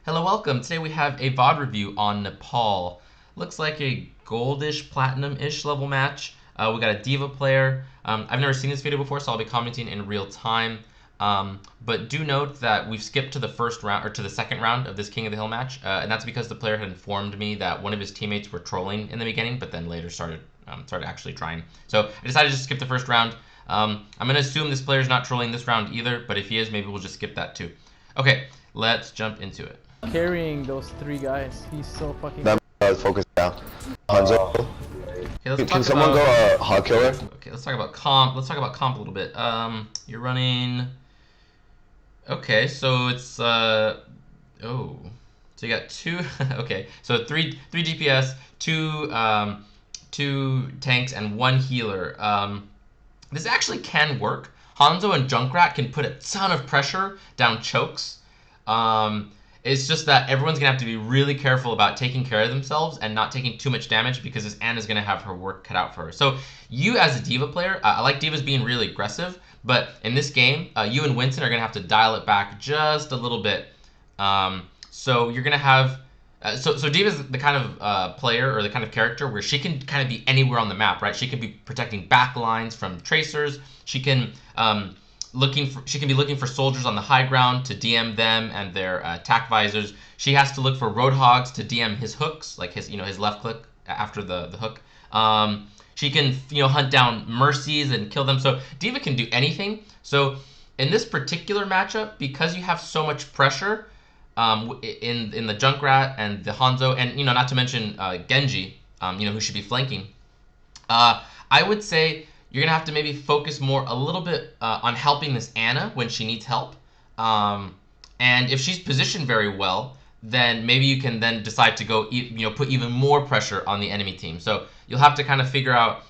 Hello, welcome. Today we have a VOD review on Nepal. Looks like a goldish, platinum-ish level match. We got a D.Va player. I've never seen this video before, so I'll be commenting in real time. But do note that we've skipped to the first round, or to the second round of this King of the Hill match, and that's because the player had informed me that one of his teammates were trolling in the beginning, but then later started actually trying. So I decided to just skip the first round. I'm gonna assume this player's not trolling this round either, but if he is, maybe we'll just skip that too. Okay, let's jump into it. Carrying those three guys. He's so fucking. That focus down. Hanzo. Okay, Can someone go hog killer? Okay, let's talk about comp. Let's talk about comp a little bit. You're running. Okay, so it's oh, so you got two. Okay, so three DPS, two tanks, and one healer. This actually can work. Hanzo and Junkrat can put a ton of pressure down chokes. It's just that everyone's gonna have to be really careful about taking care of themselves and not taking too much damage, because this Anna's gonna have her work cut out for her. So you as a D.Va player, I like D.Vas being really aggressive, but in this game, you and Winston are gonna have to dial it back just a little bit. So you're gonna have, so D.Va's the kind of player, or the kind of character where she can kind of be anywhere on the map, right? She can be protecting back lines from tracers. She can she can be looking for soldiers on the high ground to DM them and their attack visors. She has to look for roadhogs to DM his hooks, like his his left click after the hook. She can hunt down mercies and kill them. So D.Va can do anything. So in this particular matchup, because you have so much pressure in the Junkrat and the Hanzo, and not to mention Genji, who should be flanking, I would say you're gonna have to maybe focus a little bit on helping this Anna when she needs help. And if she's positioned very well, then maybe you can then decide to go, put even more pressure on the enemy team. So you'll have to kind of figure out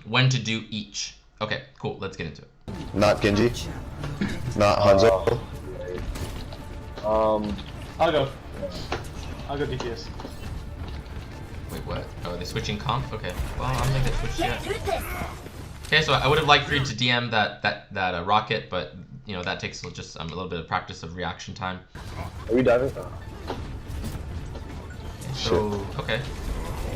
when to do each. Okay, cool. Let's get into it. Not Genji. Not Hanzo. I'll go DPS. Wait, what? Oh, are they switching comp? Okay. Well, I don't think they switched yet. Okay, so I would have liked for you to DM that rocket, but that takes just a little bit of practice of reaction time. Are we diving? Okay.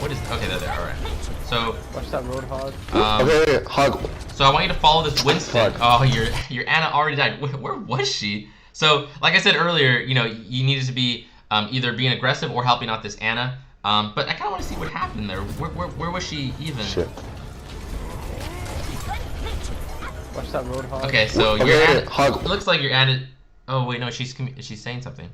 What is? Okay, they're all right. So Watch that roadhog. Okay, hog. So I want you to follow this Winston. Fuck. Oh, your Anna already died. Where was she? So like I said earlier, you needed to be either being aggressive or helping out this Anna. But I kind of want to see what happened there. Where was she even? Shit. Watch that roadhog. Okay, so Okay, your Anna. hog. It looks like your Anna. Oh wait, no, she's saying something.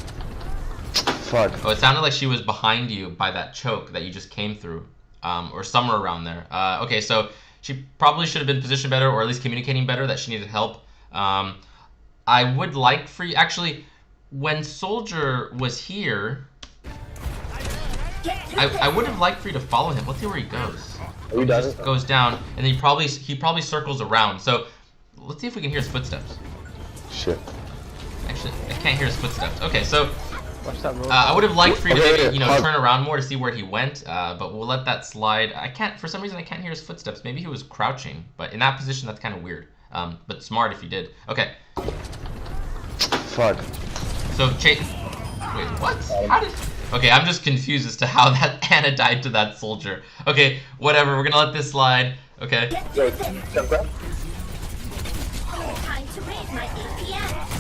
Fuck. Oh, it sounded like she was behind you by that choke that you just came through, or somewhere around there. Okay, so she probably should have been positioned better, or at least communicating better that she needed help. I would like for you, actually, when Soldier was here, I would have liked for you to follow him. Let's see where he goes. Are we diving? Just goes down, and then he probably circles around. So let's see if we can hear his footsteps. Shit. Actually, I can't hear his footsteps. Okay, so Watch that roadhog. I would have liked for you to maybe hug. turn around more to see where he went, but we'll let that slide. I can't, for some reason I can't hear his footsteps. Maybe he was crouching, but in that position that's kind of weird. But smart if you did. Okay. Fuck. So wait, what? How did? Okay, I'm just confused as to how that Anna died to that soldier. Okay, whatever. We're gonna let this slide. Okay.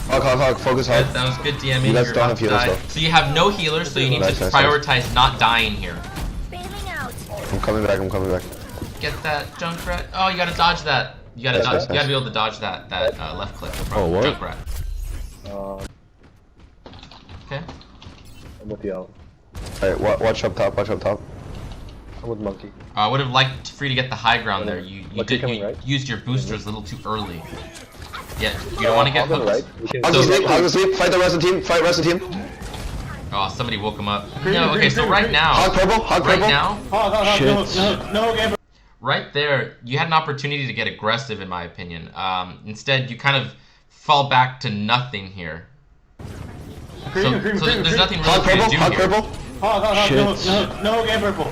Hog. Focus hog. That was good DMing. You guys You're don't about have to healers die. though. So you have no healers, so you need Nice, to nice, prioritize not dying here. I'm coming back. Get that Junkrat. Oh, you gotta dodge that. You gotta Nice, dodge. nice, You gotta be able to dodge that left click. Oh, what? Junkrat. Okay. I'm with you. Alright, watch up top. I'm with Monkey. I would have liked for you to get the high ground there. You coming, right? used your boosters a little too early. Yeah, you don't want to get hooked. Hog asleep. Fight the rest of the team. Oh, somebody woke him up. No, okay, so right now, Hog purple. right now, Hog, no, right there, you had an opportunity to get aggressive, in my opinion. Instead, you kind of fall back to nothing here. So there's nothing really for you to do Hog here. purple. no, game purple.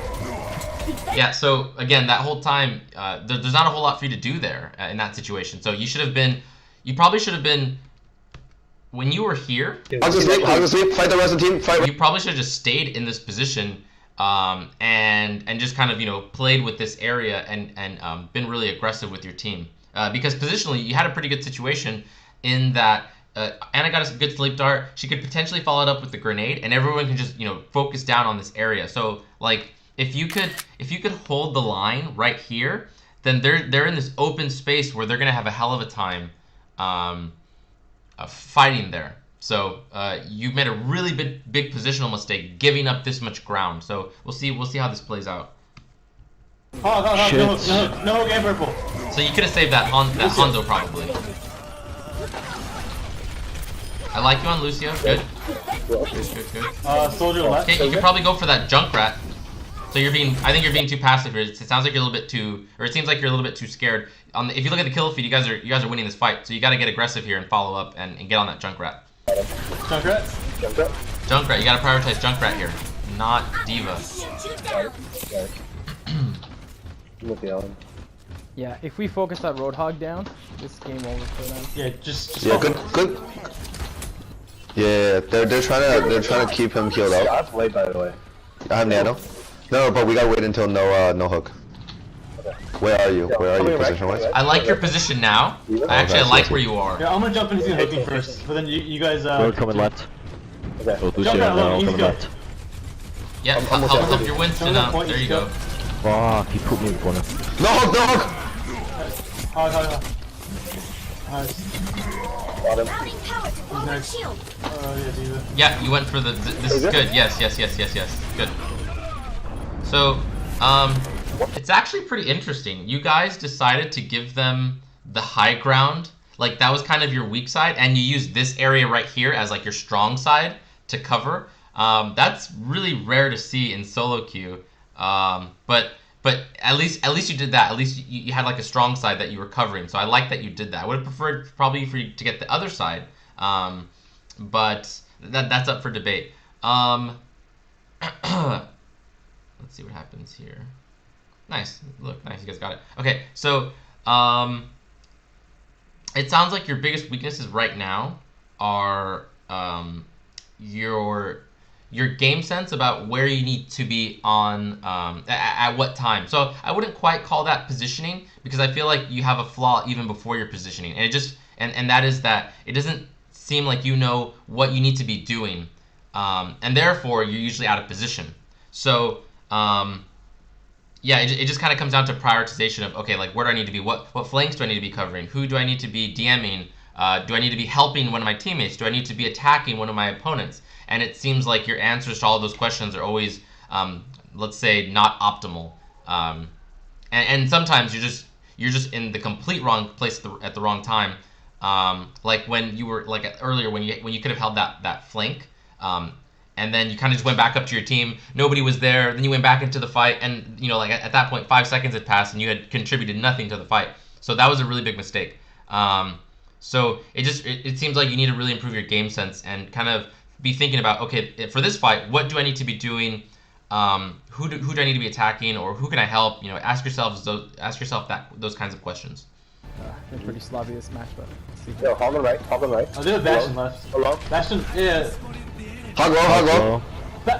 Yeah, so again, that whole time, there's not a whole lot for you to do there in that situation. So you probably should have been when you were here, Hog's asleep. Fight the rest of the team. Fight. you probably should have just stayed in this position and just kind of, you know, played with this area and been really aggressive with your team. Because positionally, you had a pretty good situation in that Anna got a good sleep dart. She could potentially follow it up with the grenade, and everyone can just, you know, focus down on this area. So like if you could hold the line right here, then they're in this open space where they're gonna have a hell of a time fighting there. So you've made a really big positional mistake giving up this much ground. So we'll see how this plays out. No, get purple. So you could have saved that Hanzo probably. I like you on Lucio. Good. Good. Soldier left. Okay, you could probably go for that Junkrat. So I think you're being too passive here. It sounds like you're a little bit too, or it seems like you're a little bit too scared. If you look at the kill feed, you guys are winning this fight. So you got to get aggressive here and follow up and get on that Junkrat. Junkrat, you got to prioritize Junkrat here, not Diva. With the Allen. Yeah, if we focus that Roadhog down, this game over for them. Yeah, just Yeah, good. Yeah, they're trying to keep him healed up. I have late, by the way. I have nano. No, but we gotta wait until no hook. Okay. Where are you? Where are you position wise? I like your position now. I like where you are. Yeah, I'm gonna jump in. He's gonna hit me first, but then you guys. Road coming left. Okay. Both Lucio Jump out and alone, Nano easy coming go. left. Yeah, I'm almost help there. up your Winston up. There you go. Fuck, he put me in the corner. No hook! Hog. Nice. Got him. Who's next? Yeah, Diva. Yeah, you went for the. This is good. Yes. Good. So, it's actually pretty interesting. You guys decided to give them the high ground. Like, that was kind of your weak side, and you used this area right here as, like, your strong side to cover. That's really rare to see in solo queue. But at least you did that. At least you had, like, a strong side that you were covering. So I like that you did that. I would have preferred probably for you to get the other side. But that's up for debate. Let's see what happens here. Nice. Look, nice. You guys got it. Okay, so it sounds like your biggest weaknesses right now are your game sense about where you need to be on at what time. So I wouldn't quite call that positioning, because I feel like you have a flaw even before your positioning, and it just and that is that it doesn't seem like you know what you need to be doing, and therefore you're usually out of position. So yeah, it just kind of comes down to prioritization of, okay, like, where do I need to be? What flanks do I need to be covering? Who do I need to be DMing? Do I need to be helping one of my teammates? Do I need to be attacking one of my opponents? And it seems like your answers to all of those questions are always, let's say, not optimal. And sometimes you're just in the complete wrong place at the wrong time. Like when you were earlier when you could have held that flank. And then you kind of just went back up to your team. Nobody was there. Then you went back into the fight, and you know, like at that point, 5 seconds had passed, and you had contributed nothing to the fight. So that was a really big mistake. So it seems like you need to really improve your game sense and kind of be thinking about, okay, for this fight, what do I need to be doing? Who do I need to be attacking, or who can I help? You know, ask yourself those kinds of questions. Been pretty sloppy this match, but let's see. Yo, hog on right. Oh, there's a Bastion left. Hello? Bastion, yeah. Hog low.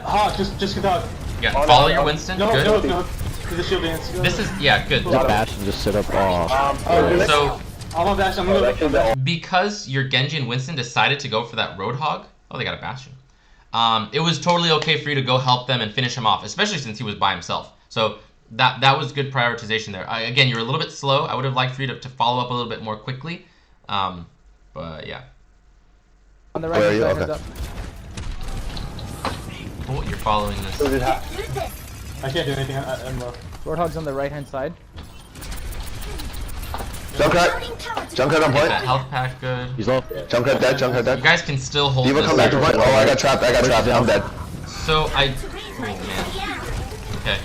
Hog, just get Hog. Yeah, follow your Winston. No, Good. no. Do the shield dance. This is good. The Bastion just sit up. So I'm on Bastion. I'm gonna go. because your Genji and Winston decided to go for that Roadhog, oh, they got a Bastion. It was totally okay for you to go help them and finish him off, especially since he was by himself. So that was good prioritization there. Again, you're a little bit slow. I would have liked for you to follow up a little bit more quickly. But yeah. On the Where are right you? side, Okay. heads up. Oh, you're following this. I can't do anything. I'm low. Roadhog's on the right hand side. Junkrat on Get point. that health pack good. He's low. Junkrat dead. You guys can still hold Diva this. come back to point. Oh, I got trapped. I'm dead. So oh man. Okay.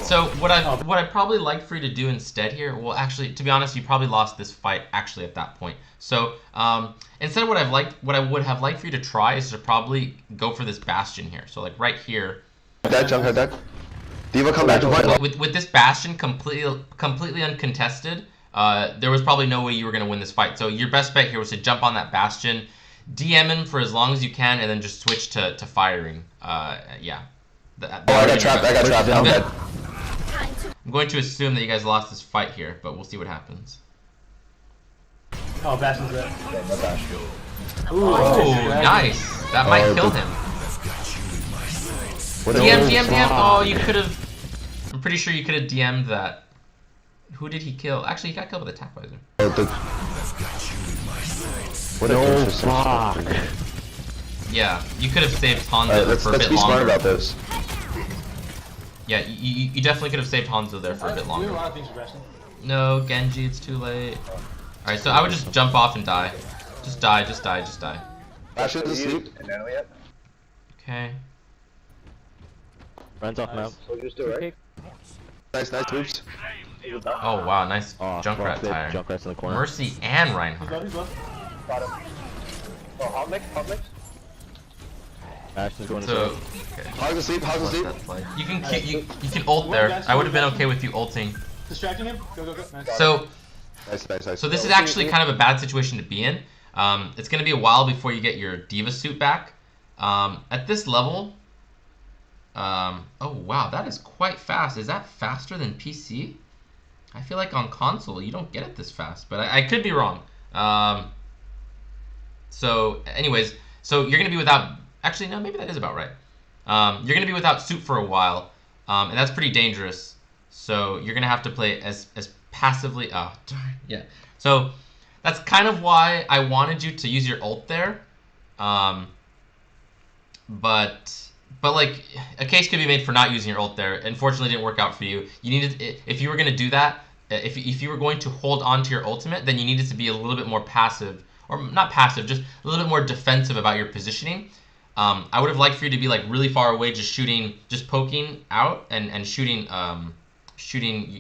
So what I probably like for you to do instead here, well, actually, to be honest, you probably lost this fight actually at that point. So instead, what I would have liked for you to try is to probably go for this Bastion here. So like right here. Dead, Junkrat dead. Diva come back to point. With this Bastion completely uncontested, there was probably no way you were going to win this fight. So your best bet here was to jump on that Bastion, DM him for as long as you can, and then just switch to firing. Yeah. Oh, I got trapped. I'm dead. I'm going to assume that you guys lost this fight here, but we'll see what happens. Oh, Bastion's dead. Oh, nice. That might kill him. DM. Oh, you could have. I'm pretty sure you could have DM'd that. Who did he kill? Actually, he got killed with a tap visor. No, fuck. Yeah, you could have saved Hanzo Let's for a bit be smart longer. about this. Yeah, you definitely could have saved Hanzo there for a bit We longer. have a lot of things for Bastion. No, Genji, it's too late. Alright, so I would just jump off and die. Just die. Bastion's asleep. Okay. Runs off now. Nice oops. Oh wow, nice Oh, Junkrat fuck, they tire. have Junkrat's in the corner. Mercy and He's Reinhardt. low, he's low. Bastion's going to So, zone. okay. Hog's asleep. What's that play? You can ult there. I would have been okay with you ulting. Distracting him. Go. Nice. So Nice. So this is actually kind of a bad situation to be in. It's going to be a while before you get your Diva suit back. At this level, oh wow, that is quite fast. Is that faster than PC? I feel like on console you don't get it this fast, but I could be wrong. So anyways, so you're going to be without, actually no, maybe that is about right. You're going to be without suit for a while, and that's pretty dangerous. So you're going to have to play as passively, oh darn, yeah. So that's kind of why I wanted you to use your ult there. But like a case could be made for not using your ult there. Unfortunately, it didn't work out for you. You needed, if you were going to do that, if you were going to hold on to your ultimate, then you needed to be a little bit more passive, or not passive, just a little bit more defensive about your positioning. I would have liked for you to be like really far away, just poking out and shooting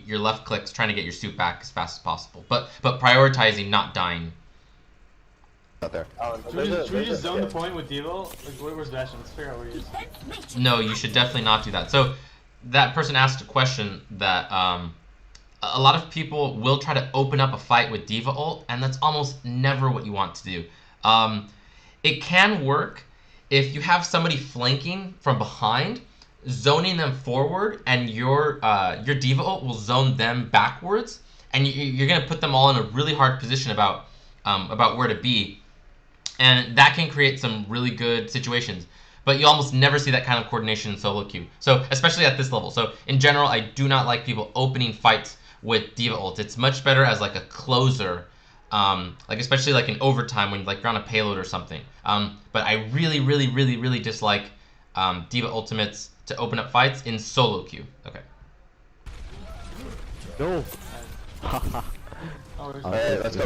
your left clicks, trying to get your suit back as fast as possible. But prioritizing not dying. Out there. Should we just zone the point with Devo? Like, where's Bastion? Let's figure out where he is. No, you should definitely not do that. So that person asked a question that a lot of people will try to open up a fight with Diva ult, and that's almost never what you want to do. It can work if you have somebody flanking from behind, zoning them forward, and your Diva ult will zone them backwards, and you're gonna put them all in a really hard position about where to be, and that can create some really good situations. But you almost never see that kind of coordination in solo queue. So especially at this level. So in general, I do not like people opening fights with Diva ult. It's much better as like a closer, like especially like in overtime when like you're on a payload or something. But I really dislike Diva ultimates to open up fights in solo queue. Okay. No. Oh, where's Alright, let's go.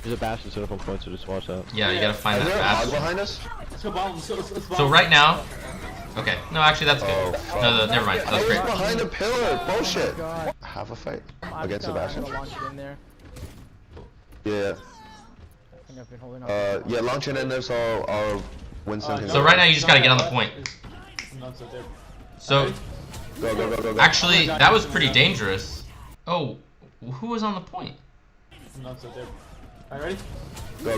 There's a Bastion set up on point, so just watch out. Yeah, you gotta find Is that there a hog fast. behind us? Let's go bottom. Let's So right now, okay. No, actually that's Oh, good. fuck. No, never mind. That's I was great. behind a pillar. Bullshit. God. Have a fight I'm against gonna Sebastian. launch it in there. Yeah. I think I've been holding on. Yeah. Launch it in there so our Winston can So right now you just gotta get on the point. So go. actually, that was pretty dangerous. Oh, who was on the point? Alright, ready? Go.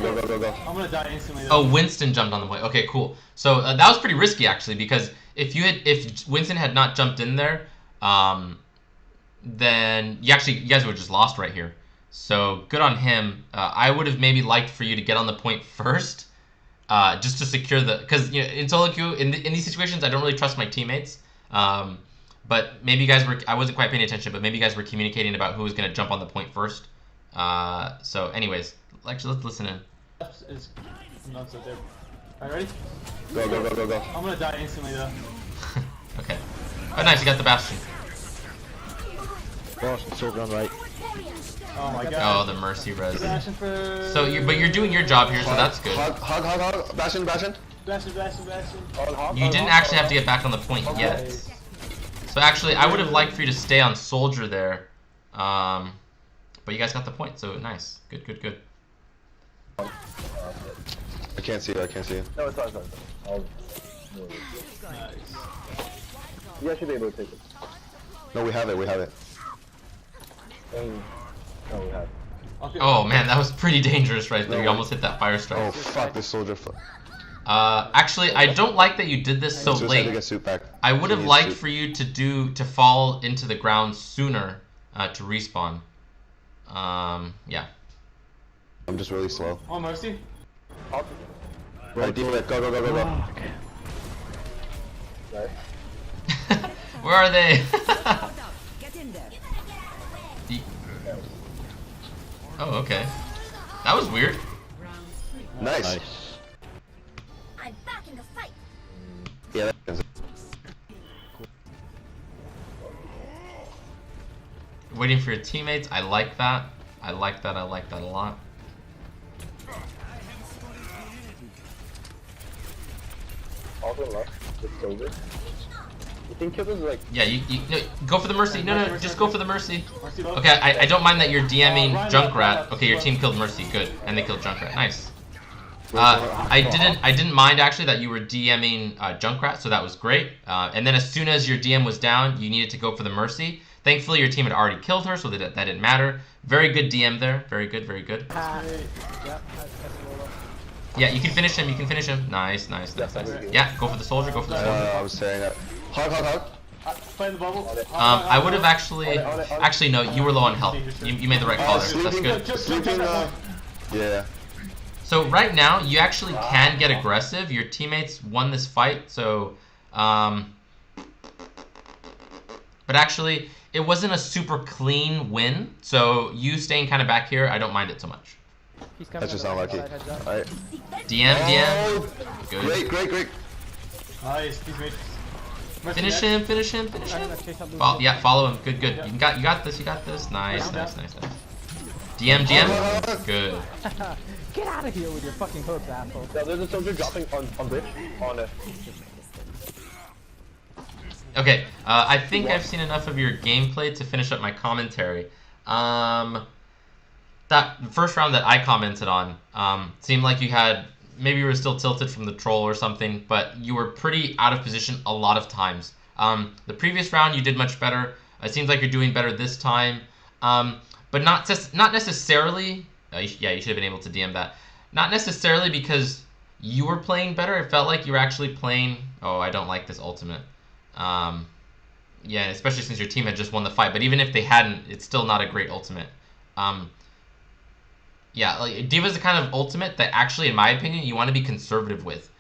I'm gonna die instantly. Oh, Winston jumped on the point. Okay, cool. So that was pretty risky actually, because if Winston had not jumped in there, then you guys would have just lost right here. So good on him. I would have maybe liked for you to get on the point first, just to secure because you know in solo queue in these situations I don't really trust my teammates. But maybe you guys I wasn't quite paying attention, but maybe you guys were communicating about who was gonna jump on the point first. So anyways, actually let's listen in. Is not so there. Alright, ready? Go. I'm gonna die instantly though. Okay. Oh nice, you got the Bastion. Boston, silver on right. Oh my Oh, god. the Mercy res. Bastion for. So you're doing your job here, so that's good. Hog. Bastion. Bastion. You didn't actually have to get back on the point yet. So actually, I would have liked for you to stay on Soldier there, but you guys got the point, so nice. Good. I can't see you. No, it's not. Nice. You guys should be able to take it. No, we have it. Oh, we have. Okay. Oh man, that was pretty dangerous right there. No, You almost hit that fire Oh strike. fuck, this soldier. Actually, I don't like that you did this so Just had to late. get suit back. I would have He needs liked suit. for you to fall into the ground sooner to respawn. Yeah. I'm just really slow. Oh, Mercy. Alright, D.Va, go, go, go, go, go. Right. Where are they? Get in there. Oh, okay. That was weird. Nice. Nice. I'm back in the fight. Yeah, that's Waiting for your teammates. I like that. I like that. I like that a lot. Also left. It's over. You think Kibba's like... Yeah, no, go for the mercy. No, just go for the mercy. Mercy low. Okay, I don't mind that you're DMing Junkrat. Okay, your team killed Mercy. Good, and they killed Junkrat. Nice. I didn't mind actually that you were DMing Junkrat, so that was great. And then as soon as your DM was down, you needed to go for the mercy. Thankfully, your team had already killed her, so that didn't matter. Very good DM there. Very good, very good. Yeah, you can finish him. You can finish him. Nice, nice, nice, nice. Yeah, go for the soldier. Go for the soldier. I was saying that. Hug, hug, hug. Play the bubble. I would have actually no, you were low on health. You made the right call there. That's good. Sleeping, yeah. So right now, you actually can get aggressive. Your teammates won this fight, so but actually, it wasn't a super clean win. So you staying kind of back here, I don't mind it so much. He's coming That's just on the unlucky. right side, heads up. Alright. DM, Oh, good. great, great, great. Nice. These mates. Mercy Finish next. him, finish him, finish I'm him. gonna chase up Blue. Yeah, follow him. Good, good. You got this. You got this. Nice, nice, nice, nice. DM. Good. Get out of here with your fucking hooks, asshole. Yeah, there's a soldier dropping on bridge. On a... Okay, I think I've seen enough of your gameplay to finish up my commentary. That first round that I commented on seemed like you had, maybe you were still tilted from the troll or something, but you were pretty out of position a lot of times. The previous round you did much better. It seems like you're doing better this time, but not necessarily. Yeah, you should have been able to DM that. Not necessarily because you were playing better. It felt like you were actually playing. Oh, I don't like this ultimate. Yeah, especially since your team had just won the fight. But even if they hadn't, it's still not a great ultimate. Yeah, like D.Va's the kind of ultimate that actually, in my opinion, you want to be conservative with.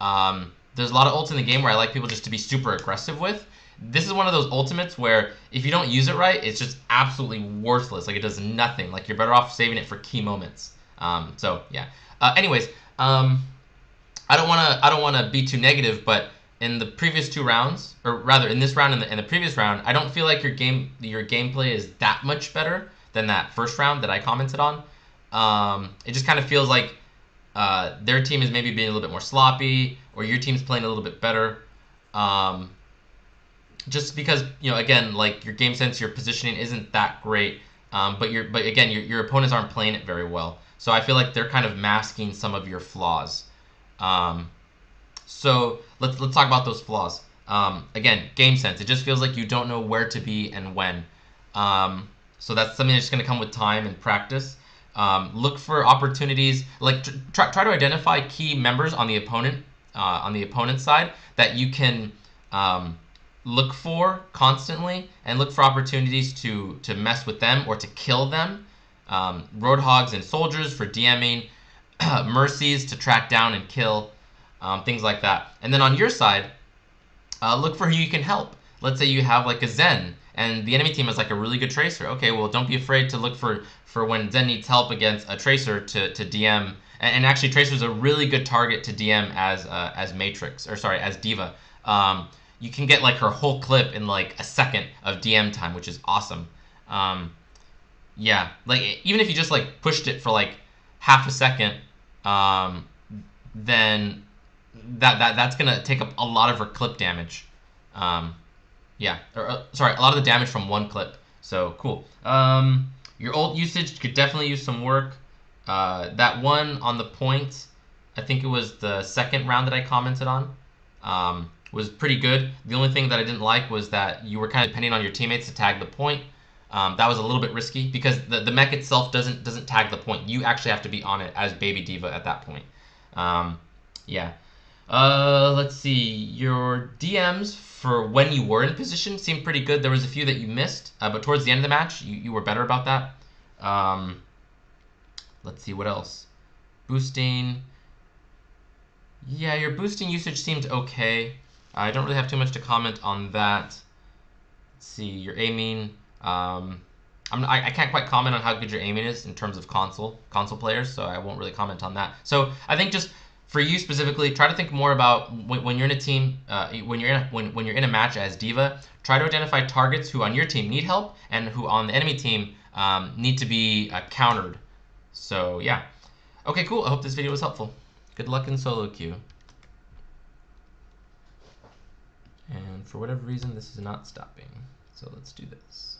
There's a lot of ults in the game where I like people just to be super aggressive with. This is one of those ultimates where if you don't use it right, it's just absolutely worthless. Like it does nothing. Like you're better off saving it for key moments. So yeah. Anyways, I don't wanna be too negative, but in the previous two rounds, or rather in this round and the previous round, I don't feel like your gameplay is that much better than that first round that I commented on. It just kind of feels like their team is maybe being a little bit more sloppy, or your team's playing a little bit better. Just because, you know, again, like your game sense, your positioning isn't that great, but again, your opponents aren't playing it very well. So I feel like they're kind of masking some of your flaws. So let's talk about those flaws. Again, game sense. It just feels like you don't know where to be and when. So that's something that's just going to come with time and practice. Look for opportunities. Like try to identify key members on the opponent's side that you can look for constantly, and look for opportunities to mess with them or to kill them. Roadhogs and soldiers for DMing, mercies to track down and kill, things like that. And then on your side, look for who you can help. Let's say you have like a Zen and the enemy team has like a really good tracer. Okay, well, don't be afraid to look for when Zen needs help against a tracer to DM. And actually, tracer is a really good target to DM as Matrix, or sorry, as D.Va. You can get like her whole clip in like a second of DM time, which is awesome. Yeah, like even if you just like pushed it for like half a second, then that's gonna take up a lot of her clip damage. Yeah, sorry, a lot of the damage from one clip. So cool. Your ult usage could definitely use some work. That one on the point, I think it was the second round that I commented on, was pretty good. The only thing that I didn't like was that you were kind of depending on your teammates to tag the point. That was a little bit risky because the mech itself doesn't tag the point. You actually have to be on it as Baby D.Va at that point. Yeah. Let's see. Your DMs for when you were in position seemed pretty good. There was a few that you missed, but towards the end of the match, you were better about that. Let's see, what else? Boosting. Yeah, your boosting usage seemed okay. I don't really have too much to comment on that. Let's see, your aiming. I can't quite comment on how good your aiming is in terms of console players, so I won't really comment on that. So I think just for you specifically, try to think more about when you're in a team, when you're in a match as D.Va. Try to identify targets who on your team need help and who on the enemy team need to be countered. So yeah. Okay, cool. I hope this video was helpful. Good luck in solo queue. And for whatever reason, this is not stopping. So let's do this.